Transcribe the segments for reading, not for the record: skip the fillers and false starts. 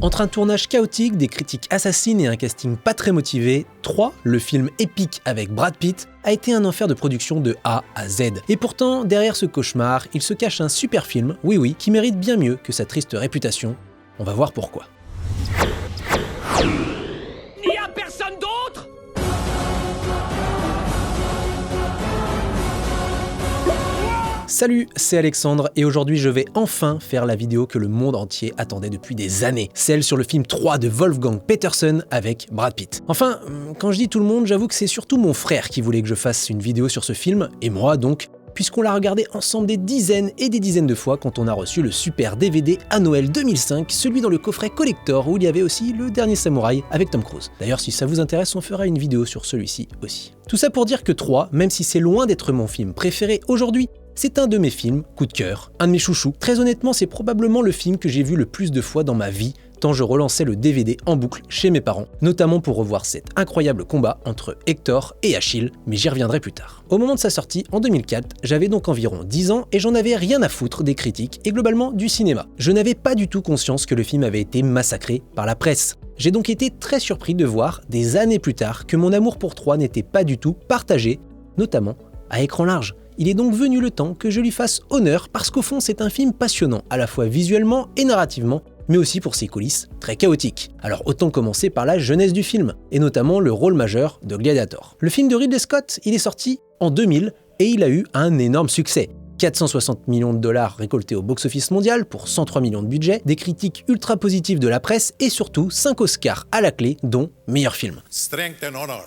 Entre un tournage chaotique, des critiques assassines et un casting pas très motivé, 3, le film épique avec Brad Pitt, a été un enfer de production de A à Z. Et pourtant, derrière ce cauchemar, il se cache un super film, oui, qui mérite bien mieux que sa triste réputation. On va voir pourquoi. Il y a personne d'autre ? Salut, c'est Alexandre et aujourd'hui je vais enfin faire la vidéo que le monde entier attendait depuis des années, celle sur le film 3 de Wolfgang Petersen avec Brad Pitt. Enfin, quand je dis tout le monde, j'avoue que c'est surtout mon frère qui voulait que je fasse une vidéo sur ce film, et moi donc, puisqu'on l'a regardé ensemble des dizaines et des dizaines de fois quand on a reçu le super DVD à Noël 2005, celui dans le coffret collector où il y avait aussi Le Dernier Samouraï avec Tom Cruise. D'ailleurs, si ça vous intéresse, on fera une vidéo sur celui-ci aussi. Tout ça pour dire que 3, même si c'est loin d'être mon film préféré aujourd'hui, c'est un de mes films, coup de cœur, un de mes chouchous. Très honnêtement, c'est probablement le film que j'ai vu le plus de fois dans ma vie, tant je relançais le DVD en boucle chez mes parents, notamment pour revoir cet incroyable combat entre Hector et Achille, mais j'y reviendrai plus tard. Au moment de sa sortie, en 2004, j'avais donc environ 10 ans et j'en avais rien à foutre des critiques et globalement du cinéma. Je n'avais pas du tout conscience que le film avait été massacré par la presse. J'ai donc été très surpris de voir, des années plus tard, que mon amour pour 3 n'était pas du tout partagé, notamment à écran large. Il est donc venu le temps que je lui fasse honneur parce qu'au fond c'est un film passionnant, à la fois visuellement et narrativement, mais aussi pour ses coulisses très chaotiques. Alors autant commencer par la jeunesse du film, et notamment le rôle majeur de Gladiator. Le film de Ridley Scott, il est sorti en 2000 et il a eu un énorme succès. 460 millions de dollars récoltés au box-office mondial pour 103 millions de budget, des critiques ultra positives de la presse et surtout 5 Oscars à la clé, dont meilleur film.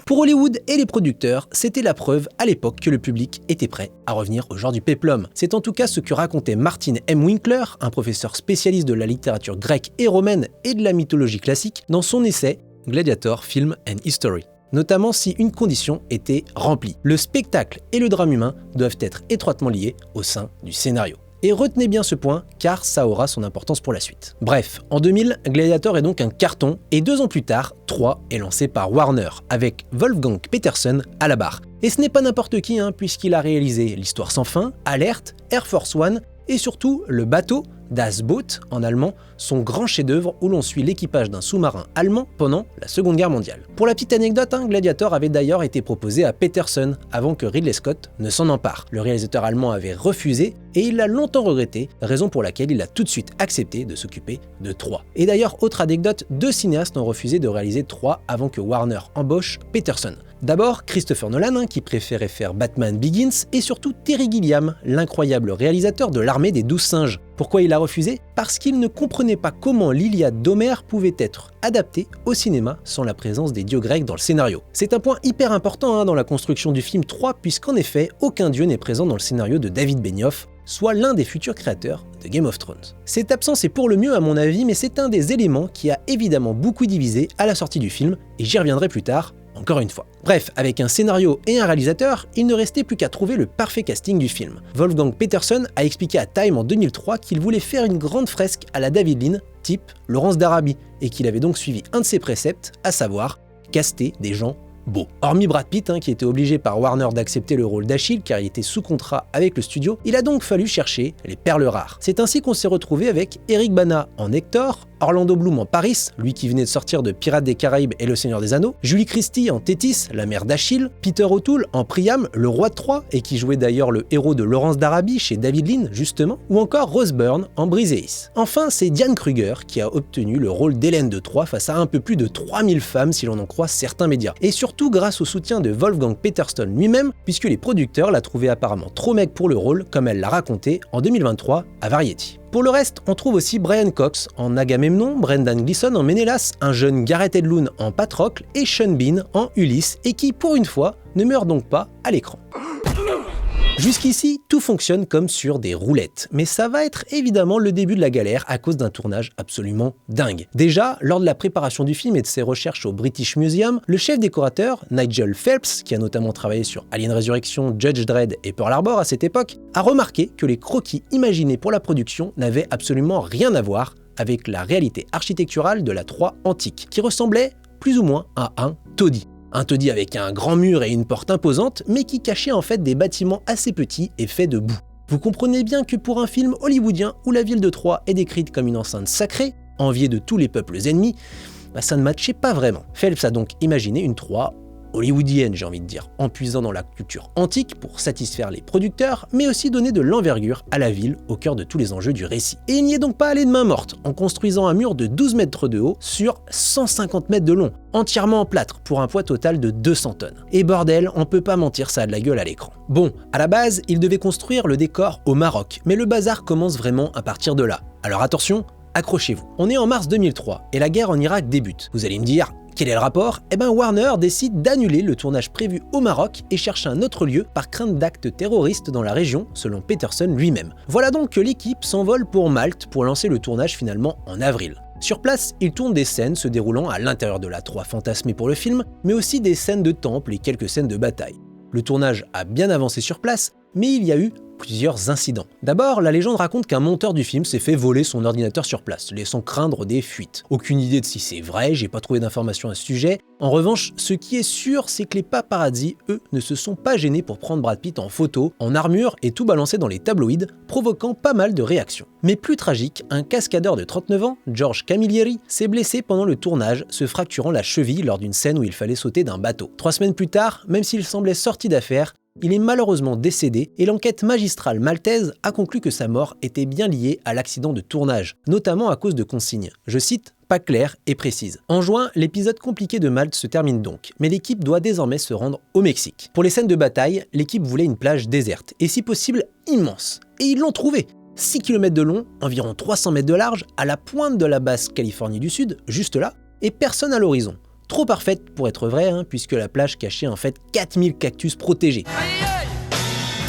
Pour Hollywood et les producteurs, c'était la preuve à l'époque que le public était prêt à revenir au genre du péplum. C'est en tout cas ce que racontait Martin M. Winkler, un professeur spécialiste de la littérature grecque et romaine et de la mythologie classique, dans son essai Gladiator, Film and History. Notamment si une condition était remplie. Le spectacle et le drame humain doivent être étroitement liés au sein du scénario. Et retenez bien ce point, car ça aura son importance pour la suite. Bref, en 2000, Gladiator est donc un carton, et 2 ans plus tard, 3 est lancé par Warner, avec Wolfgang Petersen à la barre. Et ce n'est pas n'importe qui, puisqu'il a réalisé L'Histoire sans fin, Alerte, Air Force One, et surtout Le Bateau, Das Boot en allemand, son grand chef-d'œuvre où l'on suit l'équipage d'un sous-marin allemand pendant la Seconde Guerre mondiale. Pour la petite anecdote, Gladiator avait d'ailleurs été proposé à Petersen avant que Ridley Scott ne s'en empare. Le réalisateur allemand avait refusé et il l'a longtemps regretté, raison pour laquelle il a tout de suite accepté de s'occuper de 3. Et d'ailleurs, autre anecdote, 2 cinéastes ont refusé de réaliser 3 avant que Warner embauche Petersen. D'abord, Christopher Nolan, qui préférait faire Batman Begins, et surtout Terry Gilliam, l'incroyable réalisateur de l'Armée des 12 singes. Pourquoi il a refusé ? Parce qu'il ne comprenait pas comment l'Iliade d'Homère pouvait être adaptée au cinéma sans la présence des dieux grecs dans le scénario. C'est un point hyper important dans la construction du film 3, puisqu'en effet, aucun dieu n'est présent dans le scénario de David Benioff, soit l'un des futurs créateurs de Game of Thrones. Cette absence est pour le mieux à mon avis, mais c'est un des éléments qui a évidemment beaucoup divisé à la sortie du film, et j'y reviendrai plus tard, encore une fois. Bref, avec un scénario et un réalisateur, il ne restait plus qu'à trouver le parfait casting du film. Wolfgang Petersen a expliqué à Time en 2003 qu'il voulait faire une grande fresque à la David Lean, type Laurence d'Arabie, et qu'il avait donc suivi un de ses préceptes, à savoir caster des gens beaux. Hormis Brad Pitt, qui était obligé par Warner d'accepter le rôle d'Achille car il était sous contrat avec le studio, il a donc fallu chercher les perles rares. C'est ainsi qu'on s'est retrouvé avec Eric Bana en Hector, Orlando Bloom en Paris, lui qui venait de sortir de Pirates des Caraïbes et Le Seigneur des Anneaux, Julie Christie en Thétis, la mère d'Achille, Peter O'Toole en Priam, le roi de Troie, et qui jouait d'ailleurs le héros de Laurence d'Arabie chez David Lean, justement, ou encore Rose Byrne en Briseis. Enfin, c'est Diane Kruger qui a obtenu le rôle d'Hélène de Troie face à un peu plus de 3000 femmes si l'on en croit certains médias. Et surtout grâce au soutien de Wolfgang Petersen lui-même, puisque les producteurs la trouvaient apparemment trop maigre pour le rôle, comme elle l'a raconté en 2023 à Variety. Pour le reste, on trouve aussi Brian Cox en Agamemnon, Brendan Gleeson en Ménélas, un jeune Gareth Edlund en Patrocle et Sean Bean en Ulysse, et qui, pour une fois, ne meurt donc pas à l'écran. Jusqu'ici, tout fonctionne comme sur des roulettes, mais ça va être évidemment le début de la galère à cause d'un tournage absolument dingue. Déjà, lors de la préparation du film et de ses recherches au British Museum, le chef décorateur, Nigel Phelps, qui a notamment travaillé sur Alien Resurrection, Judge Dredd et Pearl Harbor à cette époque, a remarqué que les croquis imaginés pour la production n'avaient absolument rien à voir avec la réalité architecturale de la Troie antique, qui ressemblait plus ou moins à un taudis. Un taudis avec un grand mur et une porte imposante, mais qui cachait en fait des bâtiments assez petits et faits de boue. Vous comprenez bien que pour un film hollywoodien où la ville de Troie est décrite comme une enceinte sacrée, envié de tous les peuples ennemis, ça ne matchait pas vraiment. Phelps a donc imaginé une Troie hollywoodienne, j'ai envie de dire, en puisant dans la culture antique pour satisfaire les producteurs, mais aussi donner de l'envergure à la ville au cœur de tous les enjeux du récit. Et il n'y est donc pas allé de main morte, en construisant un mur de 12 mètres de haut sur 150 mètres de long, entièrement en plâtre, pour un poids total de 200 tonnes. Et bordel, on peut pas mentir, ça a de la gueule à l'écran. Bon, à la base, il devait construire le décor au Maroc, mais le bazar commence vraiment à partir de là. Alors attention, accrochez-vous. On est en mars 2003, et la guerre en Irak débute. Vous allez me dire, quel est le rapport ? Warner décide d'annuler le tournage prévu au Maroc et cherche un autre lieu par crainte d'actes terroristes dans la région, selon Peterson lui-même. Voilà donc que l'équipe s'envole pour Malte pour lancer le tournage finalement en avril. Sur place, il tourne des scènes se déroulant à l'intérieur de la Troie fantasmée pour le film, mais aussi des scènes de temple et quelques scènes de bataille. Le tournage a bien avancé sur place, mais il y a eu plusieurs incidents. D'abord, la légende raconte qu'un monteur du film s'est fait voler son ordinateur sur place, laissant craindre des fuites. Aucune idée de si c'est vrai, j'ai pas trouvé d'informations à ce sujet. En revanche, ce qui est sûr, c'est que les paparazzi, eux, ne se sont pas gênés pour prendre Brad Pitt en photo, en armure et tout balancer dans les tabloïds, provoquant pas mal de réactions. Mais plus tragique, un cascadeur de 39 ans, George Camilleri, s'est blessé pendant le tournage, se fracturant la cheville lors d'une scène où il fallait sauter d'un bateau. 3 semaines plus tard, même s'il semblait sorti d'affaire, il est malheureusement décédé et l'enquête magistrale maltaise a conclu que sa mort était bien liée à l'accident de tournage, notamment à cause de consignes, je cite, pas claires et précises. En juin, l'épisode compliqué de Malte se termine donc, mais l'équipe doit désormais se rendre au Mexique. Pour les scènes de bataille, l'équipe voulait une plage déserte, et si possible immense. Et ils l'ont trouvé. 6 km de long, environ 300 mètres de large, à la pointe de la basse Californie du Sud, juste là, et personne à l'horizon. Trop parfaite pour être vraie, puisque la plage cachait en fait 4000 cactus protégés.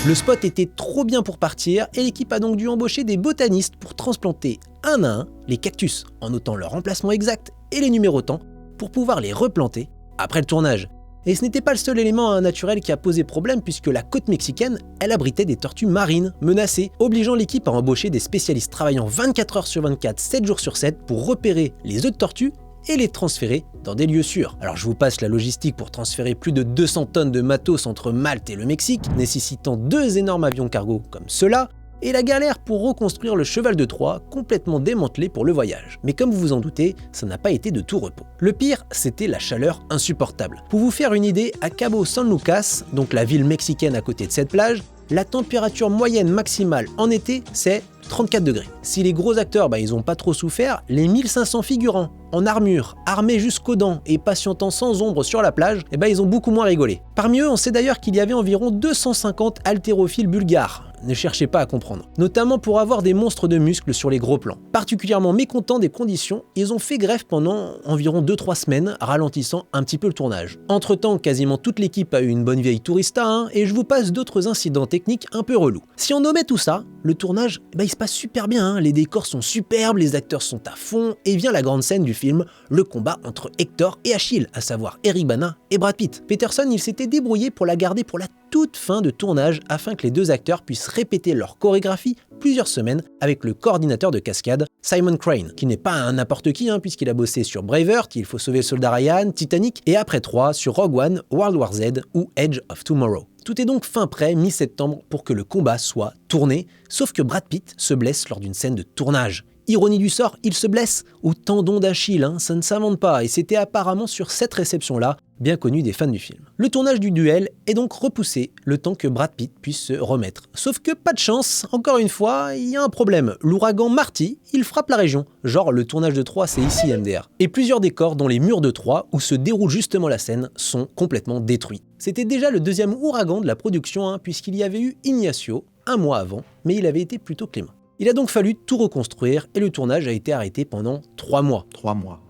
Le spot était trop bien pour partir et l'équipe a donc dû embaucher des botanistes pour transplanter un à un les cactus en notant leur emplacement exact et les numérotant pour pouvoir les replanter après le tournage. Et ce n'était pas le seul élément naturel qui a posé problème puisque la côte mexicaine, elle abritait des tortues marines menacées, obligeant l'équipe à embaucher des spécialistes travaillant 24 heures sur 24, 7 jours sur 7 pour repérer les œufs de tortue et les transférer dans des lieux sûrs. Alors je vous passe la logistique pour transférer plus de 200 tonnes de matos entre Malte et le Mexique, nécessitant 2 énormes avions cargo comme ceux-là, et la galère pour reconstruire le cheval de Troie, complètement démantelé pour le voyage. Mais comme vous vous en doutez, ça n'a pas été de tout repos. Le pire, c'était la chaleur insupportable. Pour vous faire une idée, à Cabo San Lucas, donc la ville mexicaine à côté de cette plage, la température moyenne maximale en été, c'est 34 degrés. Si les gros acteurs, ils ont pas trop souffert, les 1500 figurants, en armure, armés jusqu'aux dents et patientant sans ombre sur la plage, ils ont beaucoup moins rigolé. Parmi eux, on sait d'ailleurs qu'il y avait environ 250 haltérophiles bulgares. Ne cherchez pas à comprendre. Notamment pour avoir des monstres de muscles sur les gros plans. Particulièrement mécontents des conditions, ils ont fait grève pendant environ 2-3 semaines, ralentissant un petit peu le tournage. Entre-temps, quasiment toute l'équipe a eu une bonne vieille tourista, et je vous passe d'autres incidents techniques un peu relous. Si on omet tout ça, le tournage, il se passe super bien, les décors sont superbes, les acteurs sont à fond, et vient la grande scène du film, le combat entre Hector et Achille, à savoir Eric Bana et Brad Pitt. Peterson, il s'était débrouillé pour la garder pour la toute fin de tournage afin que les deux acteurs puissent répéter leur chorégraphie plusieurs semaines avec le coordinateur de cascade, Simon Crane, qui n'est pas un n'importe qui puisqu'il a bossé sur Braveheart, Il faut sauver le soldat Ryan, Titanic et après 3 sur Rogue One, World War Z ou Edge of Tomorrow. Tout est donc fin prêt mi-septembre pour que le combat soit tourné, sauf que Brad Pitt se blesse lors d'une scène de tournage. Ironie du sort, il se blesse au tendon d'Achille, ça ne s'invente pas, et c'était apparemment sur cette réception-là, bien connue des fans du film. Le tournage du duel est donc repoussé, le temps que Brad Pitt puisse se remettre. Sauf que pas de chance, encore une fois, il y a un problème. L'ouragan Marty, il frappe la région. Genre le tournage de Troie, c'est ici MDR. Et plusieurs décors, dont les murs de Troie, où se déroule justement la scène, sont complètement détruits. C'était déjà le deuxième ouragan de la production, puisqu'il y avait eu Ignacio, un mois avant, mais il avait été plutôt clément. Il a donc fallu tout reconstruire et le tournage a été arrêté pendant 3 mois. 3 mois.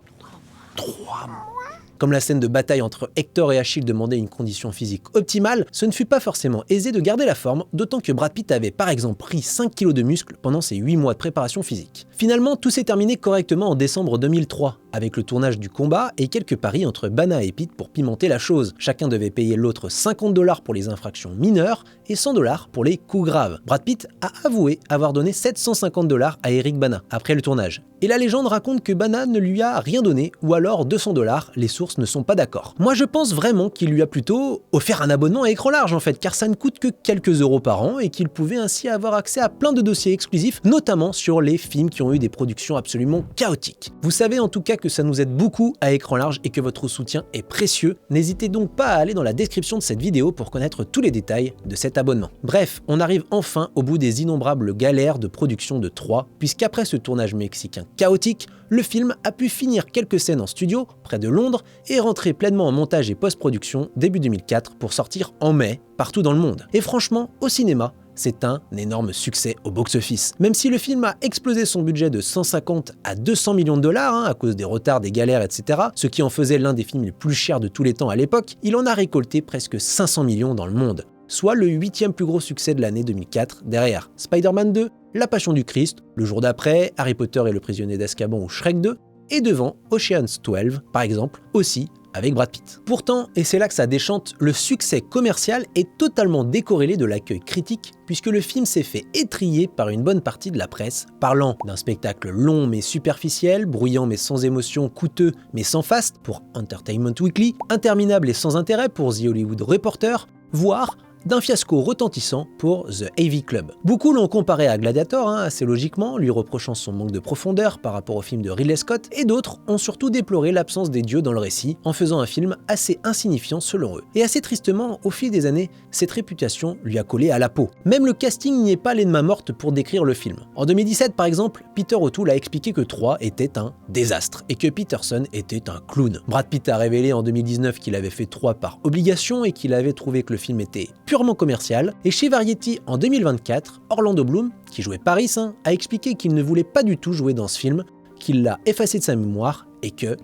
Comme la scène de bataille entre Hector et Achille demandait une condition physique optimale, ce ne fut pas forcément aisé de garder la forme, d'autant que Brad Pitt avait par exemple pris 5 kg de muscles pendant ses 8 mois de préparation physique. Finalement, tout s'est terminé correctement en décembre 2003, avec le tournage du combat et quelques paris entre Bana et Pitt pour pimenter la chose. Chacun devait payer l'autre 50 $ pour les infractions mineures et 100 $ pour les coups graves. Brad Pitt a avoué avoir donné 750 $ à Eric Bana après le tournage. Et la légende raconte que Bana ne lui a rien donné, ou alors 200 $, les sources ne sont pas d'accord. Moi je pense vraiment qu'il lui a plutôt offert un abonnement à écran large en fait, car ça ne coûte que quelques euros par an et qu'il pouvait ainsi avoir accès à plein de dossiers exclusifs, notamment sur les films qui ont eu des productions absolument chaotiques. Vous savez en tout cas que ça nous aide beaucoup à écran large et que votre soutien est précieux. N'hésitez donc pas à aller dans la description de cette vidéo pour connaître tous les détails de cet abonnement. Bref, on arrive enfin au bout des innombrables galères de production de 3, puisqu'après ce tournage mexicain chaotique, le film a pu finir quelques scènes en studio, près de Londres, et rentrer pleinement en montage et post-production début 2004 pour sortir en mai, partout dans le monde. Et franchement, au cinéma, c'est un énorme succès au box-office. Même si le film a explosé son budget de 150 à 200 millions de $, à cause des retards, des galères, etc., ce qui en faisait l'un des films les plus chers de tous les temps à l'époque, il en a récolté presque 500 millions dans le monde, soit le 8e plus gros succès de l'année 2004, derrière Spider-Man 2, La Passion du Christ, le jour d'après, Harry Potter et le prisonnier d'Azkaban ou Shrek 2, et devant Ocean's 12, par exemple, aussi avec Brad Pitt. Pourtant, et c'est là que ça déchante, le succès commercial est totalement décorrélé de l'accueil critique, puisque le film s'est fait étriller par une bonne partie de la presse, parlant d'un spectacle long mais superficiel, bruyant mais sans émotion, coûteux mais sans faste pour Entertainment Weekly, interminable et sans intérêt pour The Hollywood Reporter, voire d'un fiasco retentissant pour The AV Club. Beaucoup l'ont comparé à Gladiator, assez logiquement, lui reprochant son manque de profondeur par rapport au film de Ridley Scott, et d'autres ont surtout déploré l'absence des dieux dans le récit, en faisant un film assez insignifiant selon eux. Et assez tristement, au fil des années, cette réputation lui a collé à la peau. Même le casting n'y est pas allé de main morte pour décrire le film. En 2017 par exemple, Peter O'Toole a expliqué que 3 était un désastre, et que Peterson était un clown. Brad Pitt a révélé en 2019 qu'il avait fait 3 par obligation et qu'il avait trouvé que le film était purement commercial, et chez Variety en 2024, Orlando Bloom, qui jouait Paris, a expliqué qu'il ne voulait pas du tout jouer dans ce film, qu'il l'a effacé de sa mémoire et que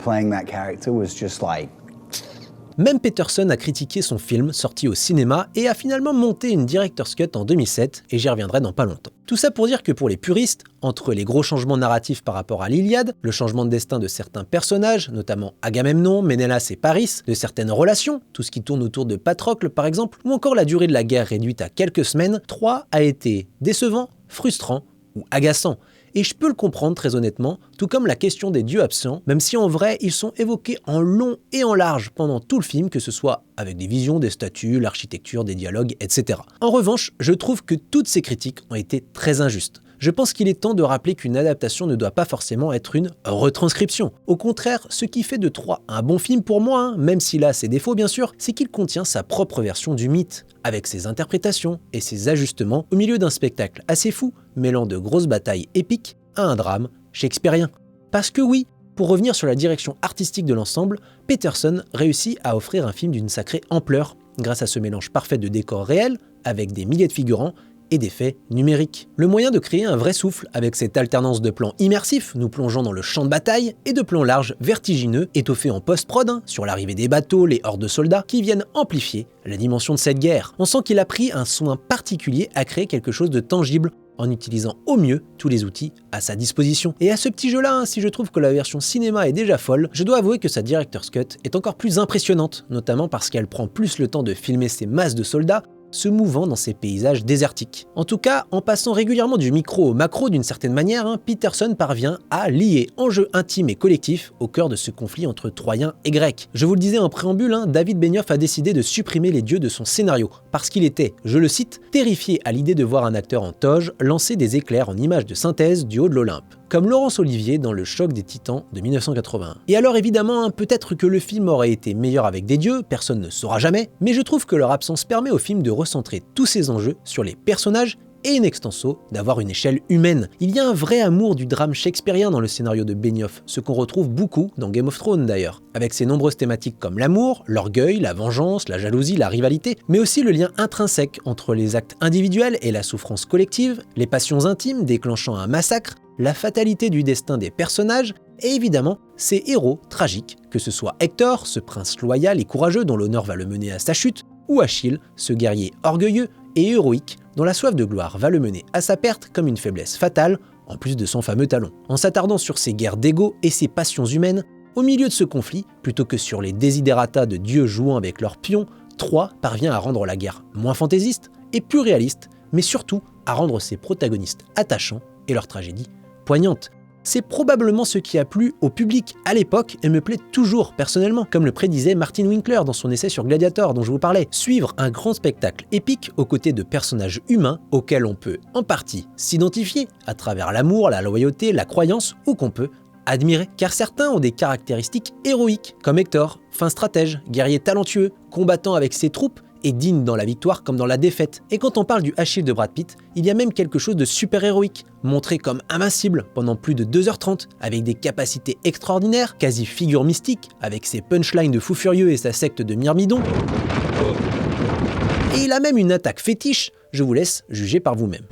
même Peterson a critiqué son film sorti au cinéma et a finalement monté une Director's Cut en 2007, et j'y reviendrai dans pas longtemps. Tout ça pour dire que pour les puristes, entre les gros changements narratifs par rapport à l'Iliade, le changement de destin de certains personnages, notamment Agamemnon, Ménélas et Paris, de certaines relations, tout ce qui tourne autour de Patrocle par exemple, ou encore la durée de la guerre réduite à quelques semaines, 3 a été décevant, frustrant ou agaçant. Et je peux le comprendre très honnêtement, tout comme la question des dieux absents, même si en vrai ils sont évoqués en long et en large pendant tout le film, que ce soit avec des visions, des statues, l'architecture, des dialogues, etc. En revanche, je trouve que toutes ces critiques ont été très injustes. Je pense qu'il est temps de rappeler qu'une adaptation ne doit pas forcément être une retranscription. Au contraire, ce qui fait de 3 un bon film pour moi, même s'il a ses défauts bien sûr, c'est qu'il contient sa propre version du mythe, avec ses interprétations et ses ajustements au milieu d'un spectacle assez fou, mêlant de grosses batailles épiques à un drame shakespearien. Parce que oui, pour revenir sur la direction artistique de l'ensemble, Peterson réussit à offrir un film d'une sacrée ampleur, grâce à ce mélange parfait de décors réels, avec des milliers de figurants, et d'effets numériques. Le moyen de créer un vrai souffle avec cette alternance de plans immersifs nous plongeant dans le champ de bataille et de plans larges vertigineux étoffés en post-prod sur l'arrivée des bateaux, les hordes de soldats qui viennent amplifier la dimension de cette guerre. On sent qu'il a pris un soin particulier à créer quelque chose de tangible en utilisant au mieux tous les outils à sa disposition. Et à ce petit jeu-là, si je trouve que la version cinéma est déjà folle, je dois avouer que sa Director's Cut est encore plus impressionnante, notamment parce qu'elle prend plus le temps de filmer ces masses de soldats se mouvant dans ces paysages désertiques. En tout cas, en passant régulièrement du micro au macro d'une certaine manière, Peterson parvient à lier enjeux intimes et collectifs au cœur de ce conflit entre Troyens et Grecs. Je vous le disais en préambule, David Benioff a décidé de supprimer les dieux de son scénario, parce qu'il était, je le cite, terrifié à l'idée de voir un acteur en toge lancer des éclairs en images de synthèse du haut de l'Olympe, comme Laurence Olivier dans Le Choc des Titans de 1981. Et alors évidemment, peut-être que le film aurait été meilleur avec des dieux, personne ne saura jamais, mais je trouve que leur absence permet au film de recentrer tous ces enjeux sur les personnages et in extenso d'avoir une échelle humaine. Il y a un vrai amour du drame shakespearien dans le scénario de Benioff, ce qu'on retrouve beaucoup dans Game of Thrones d'ailleurs, avec ses nombreuses thématiques comme l'amour, l'orgueil, la vengeance, la jalousie, la rivalité, mais aussi le lien intrinsèque entre les actes individuels et la souffrance collective, les passions intimes déclenchant un massacre, la fatalité du destin des personnages, et évidemment, ces héros tragiques, que ce soit Hector, ce prince loyal et courageux dont l'honneur va le mener à sa chute, ou Achille, ce guerrier orgueilleux et héroïque dont la soif de gloire va le mener à sa perte comme une faiblesse fatale, en plus de son fameux talon. En s'attardant sur ces guerres d'ego et ces passions humaines, Au milieu de ce conflit, plutôt que sur les desiderata de dieux jouant avec leurs pions, Troie parvient à rendre la guerre moins fantaisiste et plus réaliste, mais surtout à rendre ses protagonistes attachants et leur tragédie poignante. C'est probablement ce qui a plu au public à l'époque et me plaît toujours personnellement, comme le prédisait Martin Winkler dans son essai sur Gladiator dont je vous parlais. Suivre un grand spectacle épique aux côtés de personnages humains auxquels on peut en partie s'identifier à travers l'amour, la loyauté, la croyance ou qu'on peut admirer. Car certains ont des caractéristiques héroïques, comme Hector, fin stratège, guerrier talentueux, combattant avec ses troupes et digne dans la victoire comme dans la défaite. Et quand on parle du Achille de Brad Pitt, il y a même quelque chose de super héroïque, montré comme invincible pendant plus de 2h30, avec des capacités extraordinaires, quasi figure mystique, avec ses punchlines de fou furieux et sa secte de myrmidons. Et il a même une attaque fétiche, je vous laisse juger par vous-même.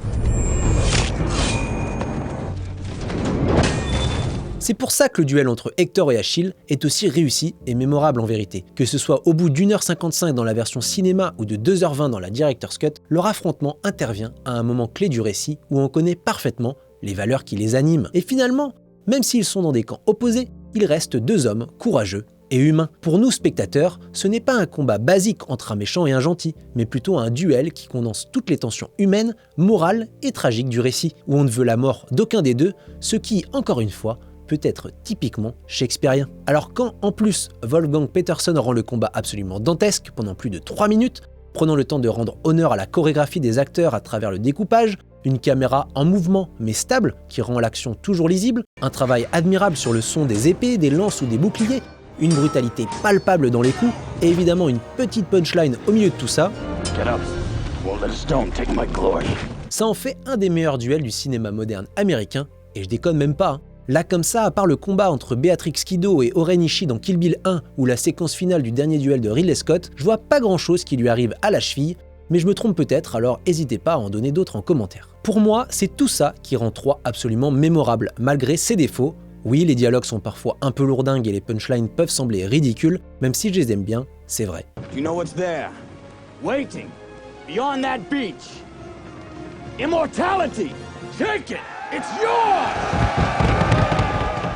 C'est pour ça que le duel entre Hector et Achille est aussi réussi et mémorable en vérité. Que ce soit au bout d'1h55 dans la version cinéma ou de 2h20 dans la Director's Cut, leur affrontement intervient à un moment clé du récit où on connaît parfaitement les valeurs qui les animent. Et finalement, même s'ils sont dans des camps opposés, ils restent deux hommes courageux et humains. Pour nous spectateurs, ce n'est pas un combat basique entre un méchant et un gentil, mais plutôt un duel qui condense toutes les tensions humaines, morales et tragiques du récit, où on ne veut la mort d'aucun des deux, ce qui, encore une fois, peut être typiquement shakespearien. Alors quand, en plus, Wolfgang Petersen rend le combat absolument dantesque pendant plus de 3 minutes, prenant le temps de rendre honneur à la chorégraphie des acteurs à travers le découpage, une caméra en mouvement mais stable qui rend l'action toujours lisible, un travail admirable sur le son des épées, des lances ou des boucliers, une brutalité palpable dans les coups, et évidemment une petite punchline au milieu de tout ça, ça en fait un des meilleurs duels du cinéma moderne américain, et je déconne même pas, hein. Là comme ça, à part le combat entre Beatrix Kiddo et Oren Ishii dans Kill Bill 1 ou la séquence finale du dernier duel de Ridley Scott, je vois pas grand chose qui lui arrive à la cheville, mais je me trompe peut-être, alors n'hésitez pas à en donner d'autres en commentaire. Pour moi, c'est tout ça qui rend Troie absolument mémorable, malgré ses défauts. Oui, les dialogues sont parfois un peu lourdingues et les punchlines peuvent sembler ridicules, même si je les aime bien, c'est vrai. You know what's there? Waiting. Beyond that beach. Immortality. Take it. It's yours.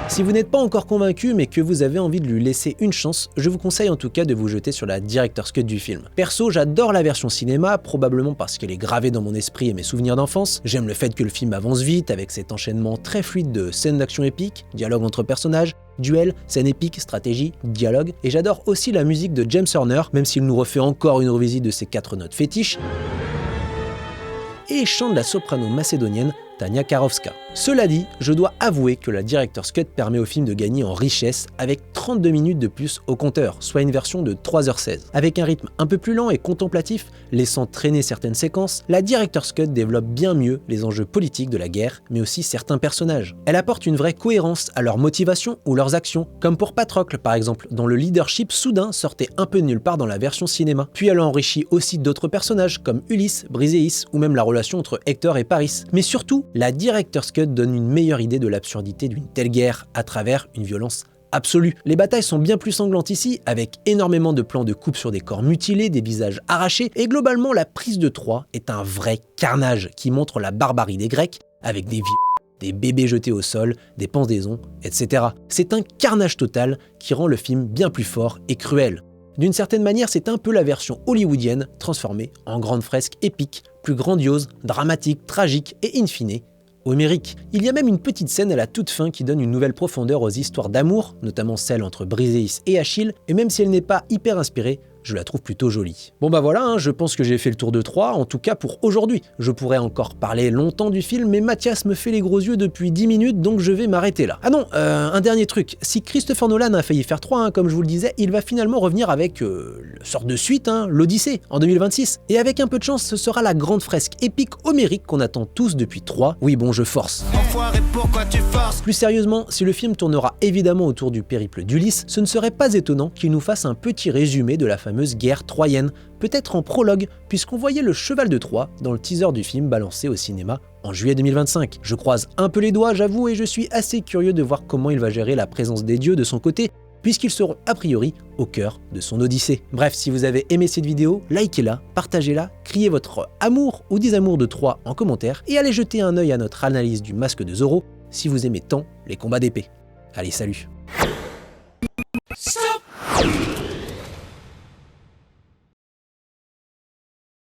Si vous n'êtes pas encore convaincu mais que vous avez envie de lui laisser une chance, je vous conseille en tout cas de vous jeter sur la Director's Cut du film. Perso, j'adore la version cinéma, probablement parce qu'elle est gravée dans mon esprit et mes souvenirs d'enfance. J'aime le fait que le film avance vite avec cet enchaînement très fluide de scènes d'action épiques, dialogue entre personnages, duel, scène épique, stratégie, dialogue, et j'adore aussi la musique de James Horner, même s'il nous refait encore une revisite de ses 4 notes fétiches, et chante la soprano macédonienne Tania Karovska. Cela dit, je dois avouer que la Director's Cut permet au film de gagner en richesse avec 32 minutes de plus au compteur, soit une version de 3h16. Avec un rythme un peu plus lent et contemplatif, laissant traîner certaines séquences, la Director's Cut développe bien mieux les enjeux politiques de la guerre, mais aussi certains personnages. Elle apporte une vraie cohérence à leurs motivations ou leurs actions, comme pour Patrocle par exemple, dont le leadership soudain sortait un peu de nulle part dans la version cinéma. Puis elle enrichit aussi d'autres personnages comme Ulysse, Briseis ou même la relation entre Hector et Paris. Mais surtout, la Director's Cut donne une meilleure idée de l'absurdité d'une telle guerre à travers une violence absolue. Les batailles sont bien plus sanglantes ici, avec énormément de plans de coupe sur des corps mutilés, des visages arrachés, et globalement la prise de Troie est un vrai carnage qui montre la barbarie des Grecs, avec des des bébés jetés au sol, des pendaisons, etc. C'est un carnage total qui rend le film bien plus fort et cruel. D'une certaine manière, c'est un peu la version hollywoodienne transformée en grande fresque épique, plus grandiose, dramatique, tragique et in fine, homérique. Il y a même une petite scène à la toute fin qui donne une nouvelle profondeur aux histoires d'amour, notamment celle entre Briseis et Achille, et même si elle n'est pas hyper inspirée, je la trouve plutôt jolie. Bon bah voilà, je pense que j'ai fait le tour de Troie, en tout cas pour aujourd'hui. Je pourrais encore parler longtemps du film, mais Mathias me fait les gros yeux depuis 10 minutes, donc je vais m'arrêter là. Ah non, un dernier truc, si Christopher Nolan a failli faire 3, comme je vous le disais, il va finalement revenir avec une sorte de suite, l'Odyssée, en 2026. Et avec un peu de chance, ce sera la grande fresque épique homérique qu'on attend tous depuis 3. Oui bon, je force. Enfoiré, pourquoi tu forces ? Plus sérieusement, si le film tournera évidemment autour du périple d'Ulysse, ce ne serait pas étonnant qu'il nous fasse un petit résumé de la fameuse guerre troyenne, peut-être en prologue, puisqu'on voyait le cheval de Troie dans le teaser du film balancé au cinéma en juillet 2025. Je croise un peu les doigts, j'avoue, et je suis assez curieux de voir comment il va gérer la présence des dieux de son côté, puisqu'ils seront a priori au cœur de son odyssée. Bref, si vous avez aimé cette vidéo, likez-la, partagez-la, criez votre amour ou désamour de Troie en commentaire, et allez jeter un œil à notre analyse du masque de Zorro si vous aimez tant les combats d'épée. Allez, salut!